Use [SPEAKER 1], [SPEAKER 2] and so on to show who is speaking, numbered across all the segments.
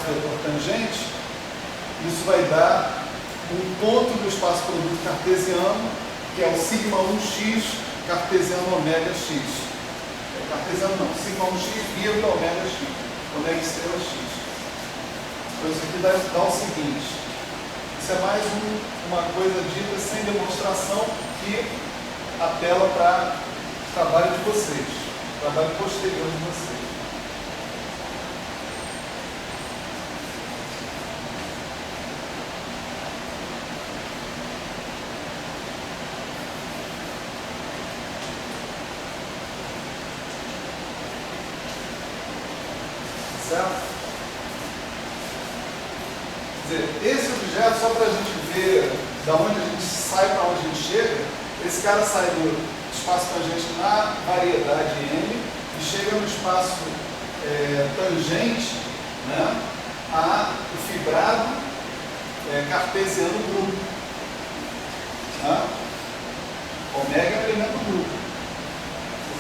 [SPEAKER 1] vetor tangente, isso vai dar um ponto do espaço produto cartesiano, que é o sigma 1x cartesiano ômega x. Cartesiano não, sigma 1x vírgula ômega x, ômega estrela x. Então isso aqui dá o seguinte, isso é mais uma coisa dita sem demonstração que apela para o trabalho de vocês, trabalho posterior de vocês. Certo? Quer dizer, esse objeto, só para a gente ver da onde a gente sai para onde a gente chega, esse cara sai do espaço tangente na variedade M e chega no espaço tangente, né, o fibrado cartesiano grupo. Né? Ômega é um elemento grupo.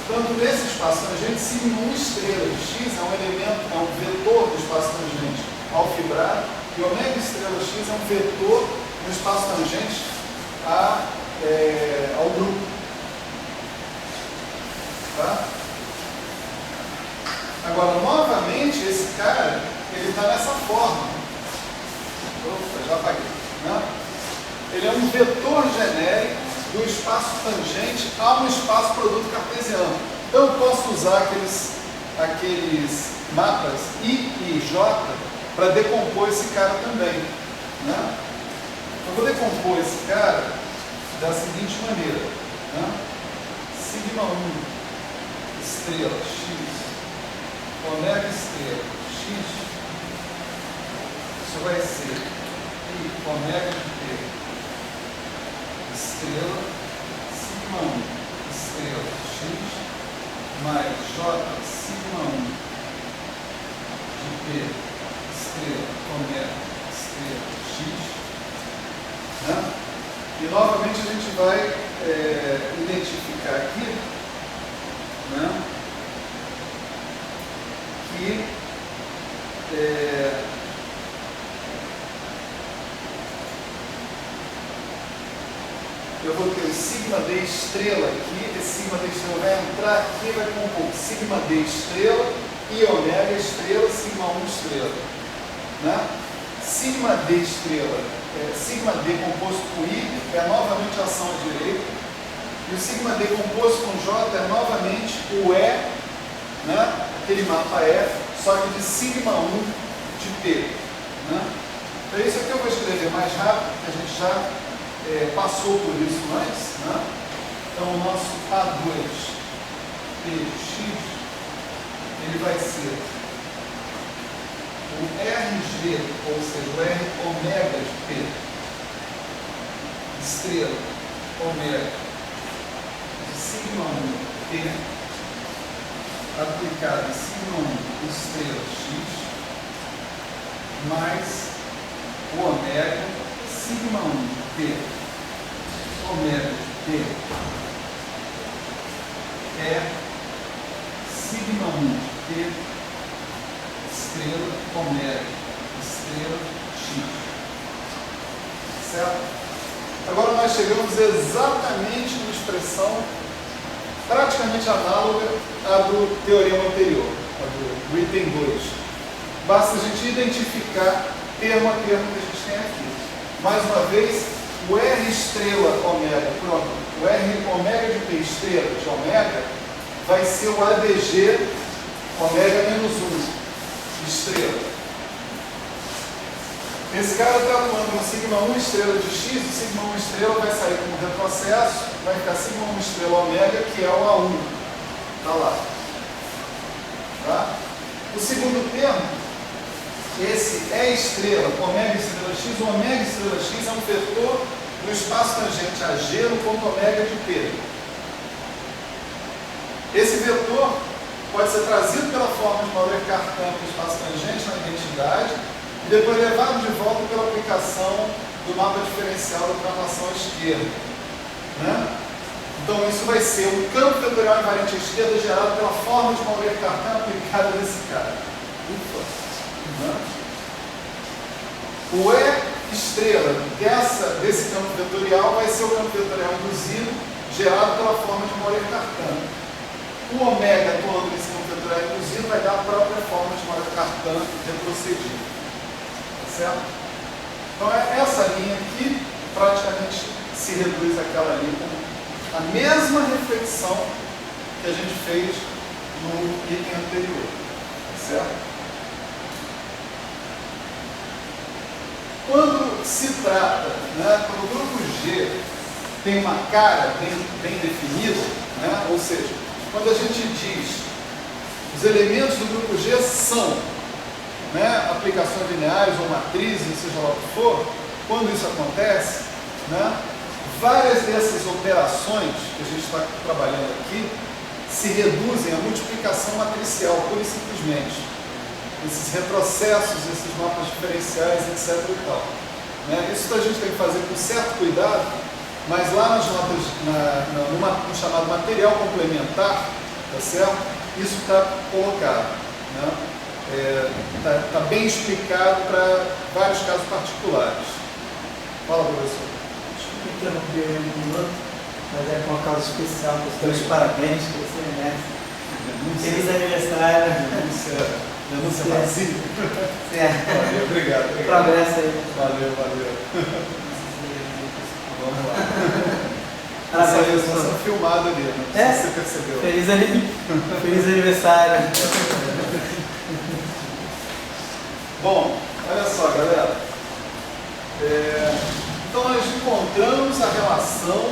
[SPEAKER 1] Portanto, nesse espaço tangente, sigma 1 estrela de x é um elemento, é um vetor do espaço tangente ao fibrado, e ômega estrela x é um vetor no espaço tangente ao grupo. Tá? Agora, novamente, esse cara, ele está nessa forma. Opa, já apaguei. Né? Ele é um vetor genérico do espaço tangente a um espaço produto cartesiano. Então eu posso usar aqueles mapas I e J para decompor esse cara também. Né? Eu vou decompor esse cara da seguinte maneira. Né? Sigma 1 estrela x, ômega estrela x, isso vai ser I ômega de T estrela, sigma 1 estrela x, mais j sigma 1 de P estrela ômega estrela x. Né? E novamente a gente vai identificar aqui, né, que eu vou ter o sigma d estrela aqui, esse sigma d estrela vai entrar aqui e vai compor sigma d estrela e ômega estrela, sigma 1 estrela. Né? Sigma d estrela, sigma d composto com I é novamente a ação à direita, e o sigma d composto com J é novamente o E, né? Aquele mapa F, só que de sigma 1 de P. Né? Então isso aqui eu vou escrever mais rápido, porque a gente já passou por isso antes, né? Então o nosso A2 PX, ele vai ser o RG, ou seja, o R ômega de P, estrela ômega de sigma 1 P, aplicado em sigma 1 estrela X, mais o ômega sigma 1 P ômega de P é sigma 1 de P estrela ômega estrela x. Certo? Agora nós chegamos exatamente numa expressão praticamente análoga à do teorema anterior, a do item 2. Basta a gente identificar termo a termo que a gente tem aqui. Mais uma vez, o R estrela ômega, pronto, o R ômega de P estrela de ômega vai ser o ADG ômega menos 1 de estrela. Esse cara está atuando no sigma 1 estrela de x, o sigma 1 estrela vai sair como retrocesso, vai ficar sigma 1 estrela ômega, que é o A1. Está lá. Tá? O segundo termo, esse E estrela, ômega estrela x, o ômega estrela x é um vetor do espaço tangente a G no ponto ômega de P. Esse vetor pode ser trazido pela forma de Maurer-Cartan para o espaço tangente na identidade e depois levado de volta pela aplicação do mapa diferencial da translação à esquerda. Né? Então isso vai ser um campo vetorial invariante à esquerda gerado pela forma de Maurer-Cartan aplicada nesse cara. Ufa! Né? O E estrela desse campo vetorial vai ser o campo vetorial induzido, gerado pela forma de Moller-Cartan. O ômega atuando nesse campo vetorial induzido vai dar a própria forma de Moller-Cartan retrocedida. Tá certo? Então, essa linha aqui praticamente se reduz àquela linha com a mesma reflexão que a gente fez no item anterior. Tá certo? Quando se trata, né, quando o grupo G tem uma cara bem definida, né, ou seja, quando a gente diz os elementos do grupo G são, né, aplicações lineares ou matrizes, seja lá o que for, quando isso acontece, né, várias dessas operações que a gente está trabalhando aqui se reduzem à multiplicação matricial, pura e simplesmente. Esses retrocessos, esses mapas diferenciais, etc. e tal. Né? Isso a gente tem que fazer com certo cuidado, mas lá nas notas, no chamado material complementar, tá certo? Isso está colocado. Né? Tá bem explicado para vários casos particulares. Fala, professor.
[SPEAKER 2] Desculpa interromper um minuto, mas é com uma causa especial, que os parabéns para você, né? Feliz aniversário.
[SPEAKER 1] Denúncia vazia? Valeu, obrigado.
[SPEAKER 2] Progresso aí.
[SPEAKER 1] Valeu. Vamos lá.
[SPEAKER 2] Parabéns,
[SPEAKER 1] está sendo filmado ali, não sei se você percebeu.
[SPEAKER 2] Feliz aniversário.
[SPEAKER 1] Bom, olha só, galera. Então nós encontramos a relação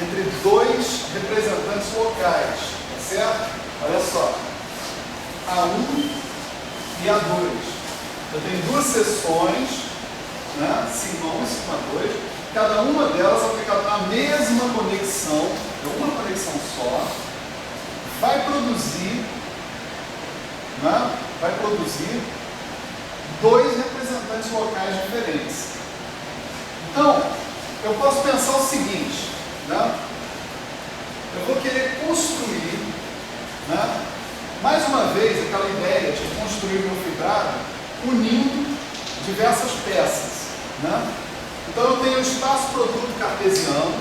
[SPEAKER 1] entre dois representantes locais, tá certo? Olha só. A1 e A2. Eu tenho duas seções, né, sigma 1 e sigma 2, cada uma delas aplicada na mesma conexão, uma conexão só, vai produzir dois representantes locais diferentes. Então, eu posso pensar o seguinte, né, eu vou querer construir, né, mais uma vez, aquela ideia de construir o meu fibrado unindo diversas peças. Né? Então, eu tenho o espaço-produto cartesiano,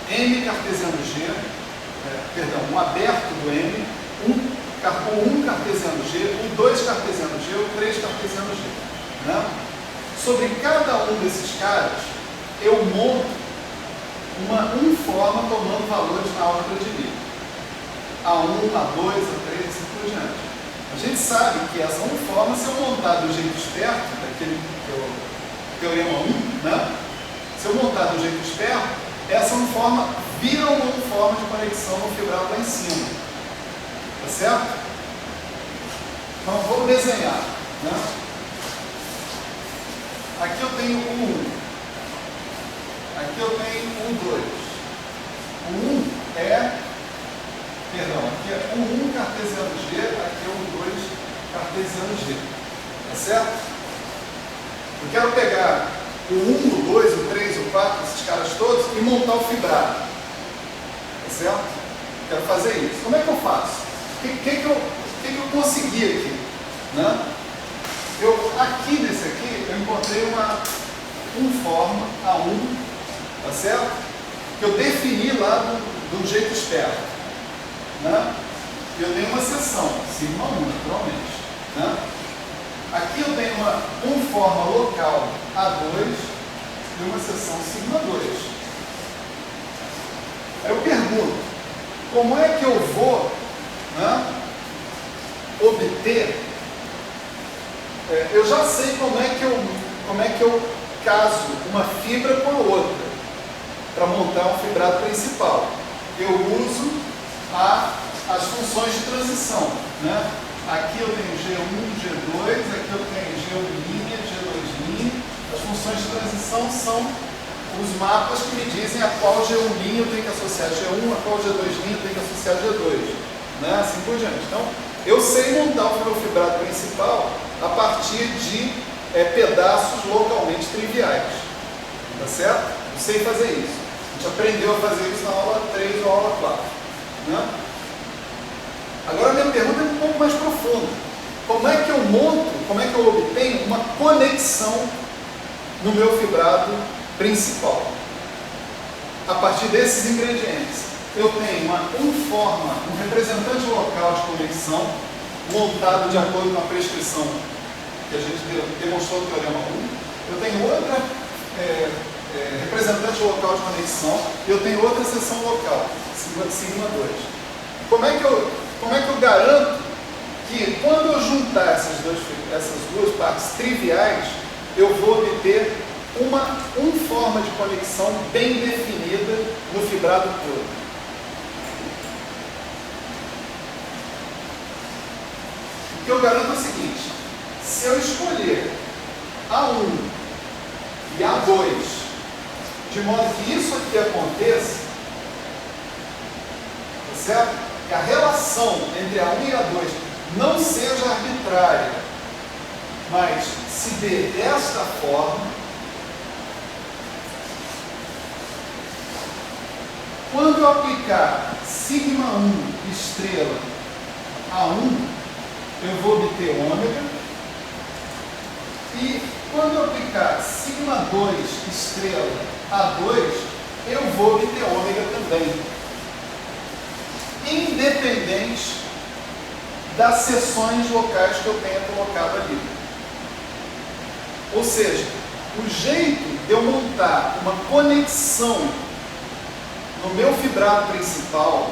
[SPEAKER 1] M cartesiano G, um aberto do M, o 1 cartesiano G, o 2 cartesiano G, o 3 cartesiano G. Né? Sobre cada um desses caras, eu monto uma forma tomando valores na ordem de nível. A1, A2, A3, assim por diante. A gente sabe que essa forma, se eu montar do jeito esperto, daquele teorema 1, né? Se eu montar do jeito esperto, essa forma vira uma forma de conexão no fibrado lá em cima. Tá certo? Então vamos desenhar. Né? Aqui eu tenho o 1. Aqui eu tenho o 2. O 1 aqui é o 1 cartesiano G, aqui é o 2 cartesiano G. Tá certo? Eu quero pegar o 1, o 2, o 3, o 4, esses caras todos e montar o fibrado. Tá certo? Quero fazer isso. Como é que eu faço? O que eu consegui aqui? Né? Aqui nesse aqui, eu encontrei uma forma A1, tá certo? Que eu defini lá do jeito esperto. Né? Eu tenho uma seção, sigma 1, naturalmente. Né? Aqui eu tenho uma forma local A2 e uma seção sigma 2. Aí eu pergunto, como é que eu vou, né, obter? Eu já sei como é que eu caso uma fibra com a outra para montar um fibrado principal. Eu uso as funções de transição. Né? Aqui eu tenho G1, G2, aqui eu tenho G1', G2'. As funções de transição são os mapas que me dizem a qual G1' eu tenho que associar G1, a qual G2' eu tenho que associar G2. Né? Assim por diante. Então, eu sei montar o meu fibrado principal a partir de pedaços localmente triviais. Tá certo? Eu sei fazer isso. A gente aprendeu a fazer isso na aula 3 ou aula 4. Né? Agora a minha pergunta é um pouco mais profunda. Como é que eu monto, como é que eu obtenho uma conexão no meu fibrado principal. A partir desses ingredientes, eu tenho um representante local de conexão, montado de acordo com a prescrição que a gente demonstrou no Teorema 1. Eu tenho outra representante local de conexão, e eu tenho outra seção local, sigma 2. Como é que eu garanto que, quando eu juntar essas duas partes triviais, eu vou obter uma forma de conexão bem definida no fibrado todo? O que eu garanto é o seguinte: se eu escolher A1 e A2, de modo que isso aqui aconteça, tá certo? Que a relação entre A1 e A2 não seja arbitrária, mas se dê desta forma, quando eu aplicar sigma 1 estrela A1, eu vou obter ômega, e quando eu aplicar sigma 2 estrela A2, eu vou obter ômega também, independente das seções locais que eu tenha colocado ali. Ou seja, o jeito de eu montar uma conexão no meu fibrado principal,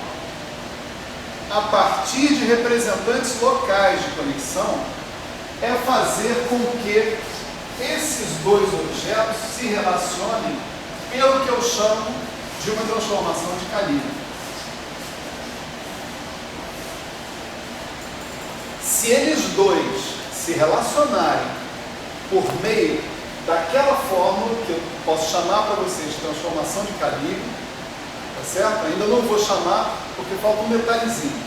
[SPEAKER 1] a partir de representantes locais de conexão, é fazer com que esses dois objetos se relacionem pelo que eu chamo de uma transformação de calibre. Se eles dois se relacionarem por meio daquela fórmula que eu posso chamar para vocês de transformação de calibre, tá certo? Ainda não vou chamar porque falta um detalhezinho.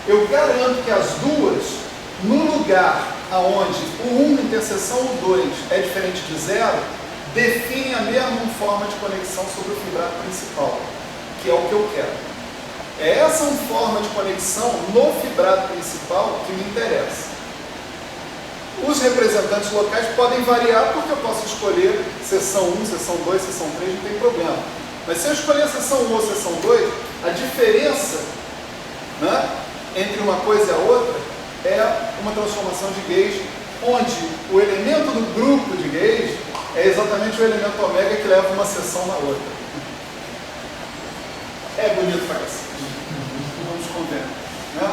[SPEAKER 1] Eu garanto que as duas, no lugar aonde o 1 interseção o 2 é diferente de 0, definem a mesma forma de conexão sobre o fibrado principal, que é o que eu quero. É essa forma de conexão no fibrado principal que me interessa. Os representantes locais podem variar, porque eu posso escolher seção 1, seção 2, seção 3, não tem problema. Mas se eu escolher a seção 1 ou seção 2, a diferença, né, entre uma coisa e a outra é uma transformação de gauge, onde o elemento do grupo de gauge é exatamente o elemento ômega que leva uma seção na outra. É bonito para cacete. Vamos conver, né?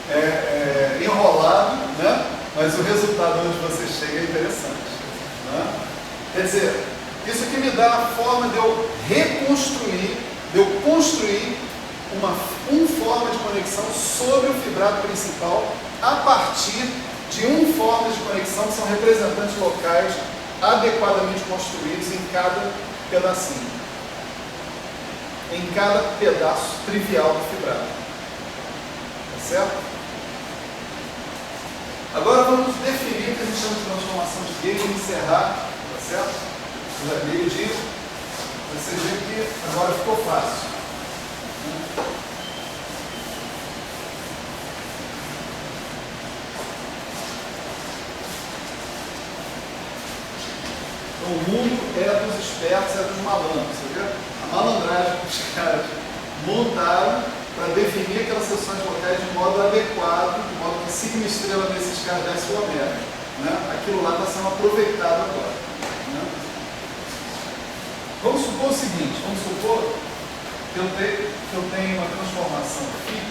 [SPEAKER 1] É enrolado, né? Mas o resultado onde você chega é interessante, né? Quer dizer, isso que me dá a forma de eu reconstruir, de eu construir uma forma de conexão sobre o fibrado principal a partir de formas de conexão que são representantes locais adequadamente construídos em cada pedacinho, em cada pedaço trivial do fibrado. Tá certo? Agora vamos definir o que a gente chama de transformação de gauge e encerrar, tá certo? Já meio-dia, você vê que agora ficou fácil. Então, o mundo é dos espertos, é dos malandros, você vê? A malandragem que os caras montaram para definir aquelas seções locais de modo adequado, de modo que sigma estrela desses caras desse o ômega, né? Aquilo lá está sendo aproveitado agora, né? Vamos supor o seguinte, vamos supor que eu tenho uma transformação aqui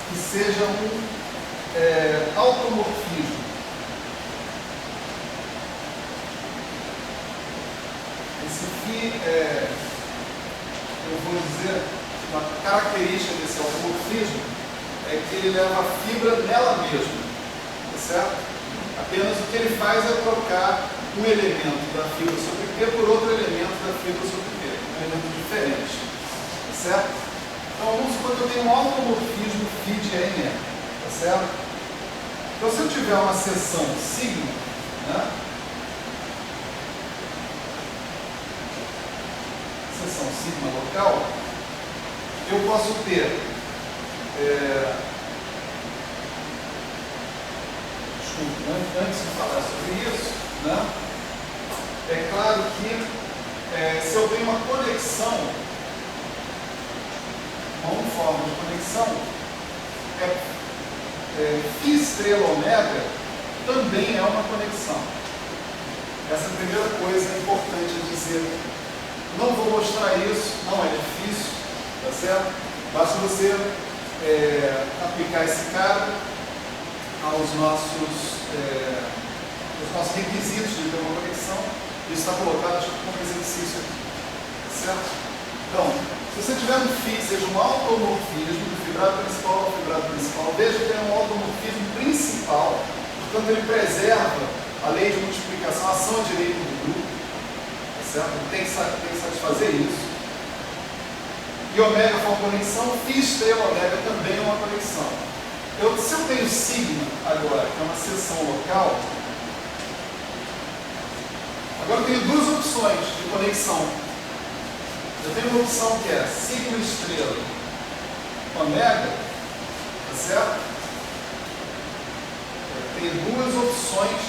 [SPEAKER 1] que seja um automorfismo. Esse aqui eu vou dizer, uma característica desse automorfismo é que ele leva a fibra nela mesma, tá certo? Apenas o que ele faz é trocar um elemento da fibra sobre P por outro elemento da fibra sobre P, um elemento diferente, tá certo? Então vamos supor que eu tenho um automorfismo φ de N, tá certo? Então se eu tiver uma seção sigma, né? Seção sigma local, eu posso ter desculpe, antes de falar sobre isso, né? É claro que se eu tenho uma conexão, uma forma de conexão, φ estrela ômega também é uma conexão. Essa é a primeira coisa importante a dizer. Não vou mostrar isso, não é difícil, tá certo? Basta você aplicar esse cara aos nossos requisitos de ter uma conexão. Isso está colocado como exercício aqui, tá certo? Então, se você tiver um φ, seja um automorfismo do fibrado principal ao fibrado principal, veja que é um automorfismo principal, portanto ele preserva a lei de multiplicação, a ação direita do grupo, tá certo? Tem que satisfazer isso. E ômega for uma conexão, φ estrela ômega também é uma conexão. Se eu tenho sigma agora, que é uma seção local, agora eu tenho duas opções de conexão. Eu tenho uma opção que é sigma estrela ômega, tá certo? Eu tenho duas opções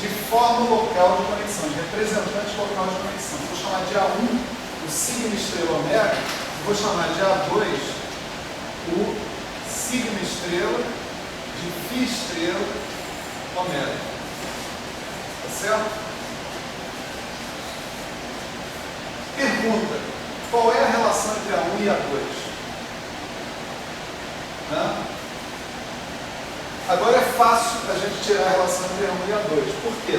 [SPEAKER 1] de forma local de conexão, de representante local de conexão. Vou chamar de A1 o sigma estrela ômega, vou chamar de A2 o sigma estrela de φ estrela ômega. Tá certo? Pergunta: qual é a relação entre A1 e A2? Né? Agora é fácil a gente tirar a relação entre A1 e A2. Por quê?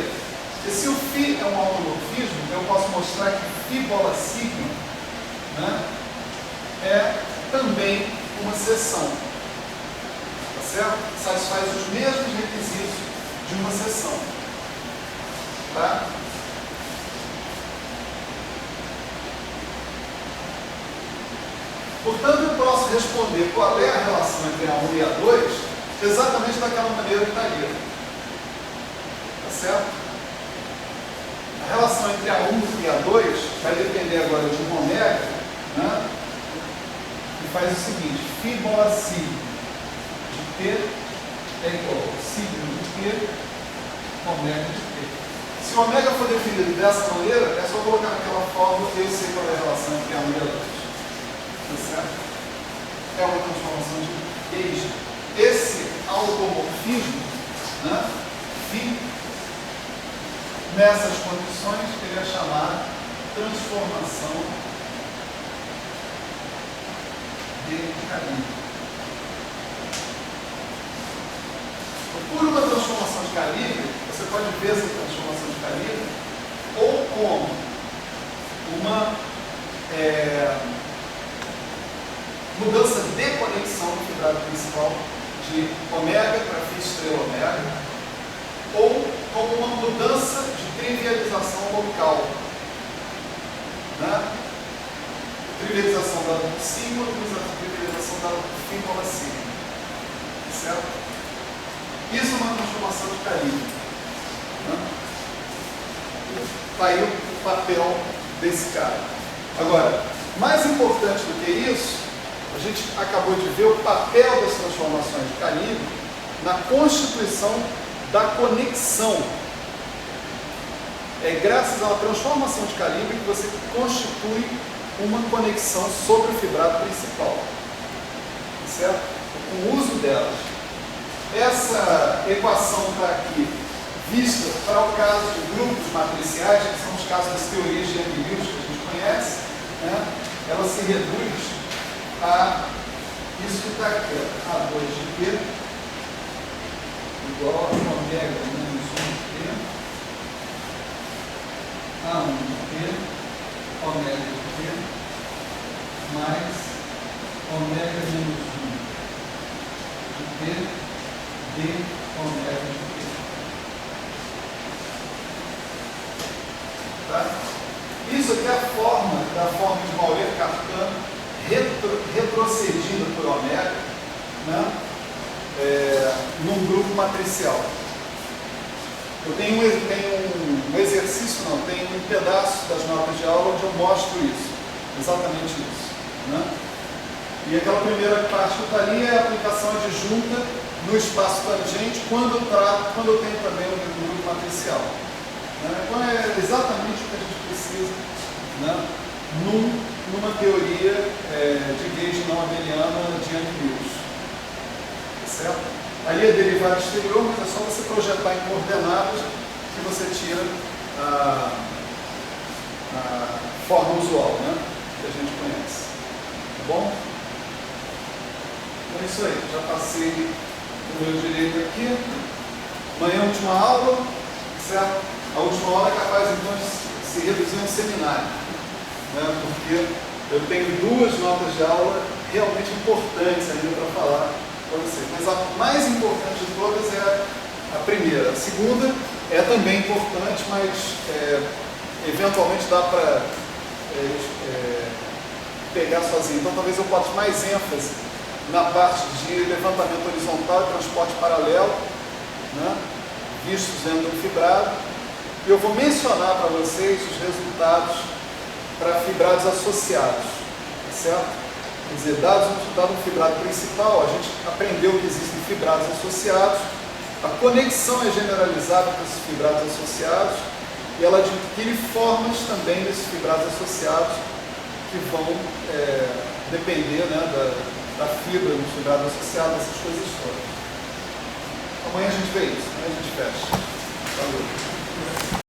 [SPEAKER 1] Porque se o φ é um automorfismo, eu posso mostrar que φ bola sigma, né, é também uma seção. Tá certo? Satisfaz os mesmos requisitos de uma seção. Tá? Portanto, eu posso responder qual é a relação entre A1 e A2 exatamente daquela maneira que está ali. Tá certo? A relação entre A1 e A2 vai depender agora de um ômega, né? E faz o seguinte: φ bola sigma de T é igual a sigma de T, ômega de T. Se o ômega for definido dessa maneira, é só colocar naquela fórmula e eu sei qual é a relação entre A1 e A2. Tá certo? É uma transformação de eixo. Esse automorfismo, né, φ, nessas condições, ele é chamado transformação de calibre. Por uma transformação de calibre, você pode ver essa transformação de calibre ou como uma mudança de conexão do fibrado principal de ômega para φ estrela ômega, ou como uma mudança de trivialização local. Né? Trivialização dada por sigma, trivialização dada por φ bola sigma. Certo? Isso é uma transformação de calibre. Está aí o papel desse cara. Agora, mais importante do que isso, a gente acabou de ver o papel das transformações de calibre na constituição da conexão. É graças a uma transformação de calibre que você constitui uma conexão sobre o fibrado principal. Certo? Com o uso delas. Essa equação está aqui vista para o caso de grupos matriciais, que são os casos das teorias de Young-Mills que a gente conhece, né? Ela se reduz a isso que está aqui, A2 de P igual a ômega menos 1 de P, A1 de P, ômega de P, mais ômega menos 1 de P, de ômega de P. Tá? Isso aqui é a forma de Maurer-Cartan retrocedida por ômega, né, num grupo matricial. Eu tenho um exercício, tem um pedaço das notas de aula onde eu mostro isso, exatamente isso. Né? E aquela primeira parte que está ali é a aplicação adjunta no espaço tangente quando eu tenho também o grupo matricial. Né? Então é exatamente o que a gente precisa, né? Numa teoria de gauge não abeliana de Young-Mills. Certo? Ali é derivada exterior, mas é só você projetar em coordenadas que você tira a forma usual, né? Que a gente conhece. Tá bom? Então é isso aí. Já passei o meu direito aqui. Amanhã, última aula. Certo? A última aula é capaz, então, de se reduzir a um seminário. Né? Porque eu tenho duas notas de aula realmente importantes ainda para falar para vocês. Mas a mais importante de todas é a primeira. A segunda é também importante, mas eventualmente dá para pegar sozinho. Então talvez eu bote mais ênfase na parte de levantamento horizontal e transporte paralelo, né, vistos dentro do fibrado. E eu vou mencionar para vocês os resultados para fibrados associados, certo? Quer dizer, dado um fibrado principal, a gente aprendeu que existem fibrados associados, a conexão é generalizada com esses fibrados associados e ela adquire formas também desses fibrados associados que vão depender, né, da fibra dos fibrados associados, essas coisas todas. Amanhã a gente vê isso, amanhã a gente fecha. Valeu.